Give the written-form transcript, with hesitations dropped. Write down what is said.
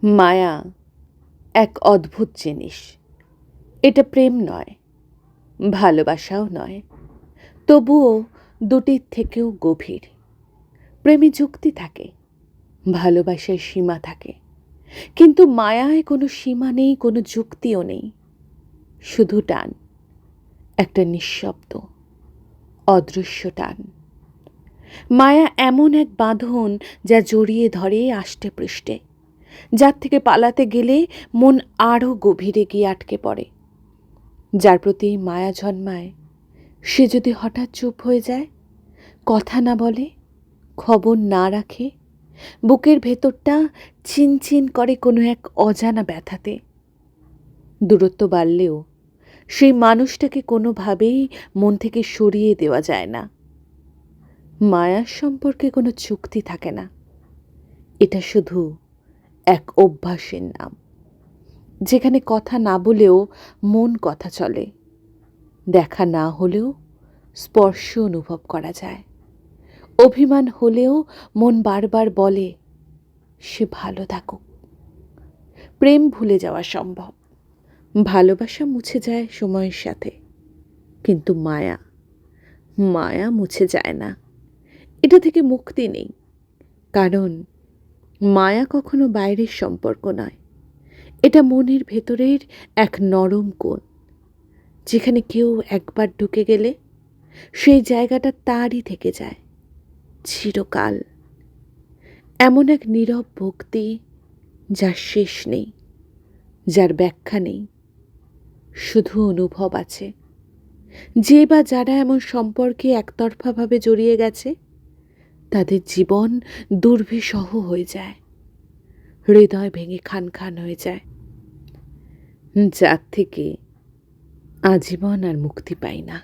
মায়া এক অদ্ভুত জিনিস। এটা প্রেম নয়, ভালোবাসাও নয়, তবুও দুটির থেকেও গভীর। প্রেমে যুক্তি থাকে, ভালোবাসায় সীমা থাকে, কিন্তু মায়ায় কোনো সীমা নেই, কোনো যুক্তিও নেই, শুধু টান, একটা নিঃশব্দ অদৃশ্য টান। মায়া এমন এক বাঁধন যা জড়িয়ে ধরে আষ্টে পৃষ্ঠে, যার থেকে পালাতে গেলে মন আরও গভীরে গিয়ে আটকে পড়ে। যার প্রতি মায়া জন্মায় সে যদি হঠাৎ চুপ হয়ে যায়, কথা না বলে, খবর না রাখে, বুকের ভেতরটা চিনচিন করে কোনো এক অজানা ব্যথাতে। দূরত্ব বাড়লেও সেই মানুষটাকে কোনোভাবেই মন থেকে সরিয়ে দেওয়া যায় না। মায়ার সম্পর্কে কোনো চুক্তি থাকে না, এটা শুধু এক অভ্যাসের নাম, যেখানে কথা না বলেও মন কথা চলে, দেখা না হলেও স্পর্শ অনুভব করা যায়, অভিমান হলেও মন বারবার বলে সে ভালো থাকুক। প্রেম ভুলে যাওয়া সম্ভব, ভালোবাসা মুছে যায় সময়ের সাথে, কিন্তু মায়া মায়া মুছে যায় না। এটা থেকে মুক্তি নেই, কারণ মায়া কখনো বাইরের সম্পর্ক নয়, এটা মনের ভেতরের এক নরম কোণ, যেখানে কেউ একবার ঢুকে গেলে সেই জায়গাটা তারই থেকে যায় চিরকাল। এমন এক নীরব ভক্তি যার শেষ নেই, যার ব্যাখ্যা নেই, শুধু অনুভব আছে। যে বা যারা এমন সম্পর্কে একতরফাভাবে জড়িয়ে গেছে, তাদের জীবন দুর্বিষহ হয়ে যায়, হৃদয় ভেঙে খান খান হয়ে যায়, যার থেকে আজীবন আর মুক্তি পাই না।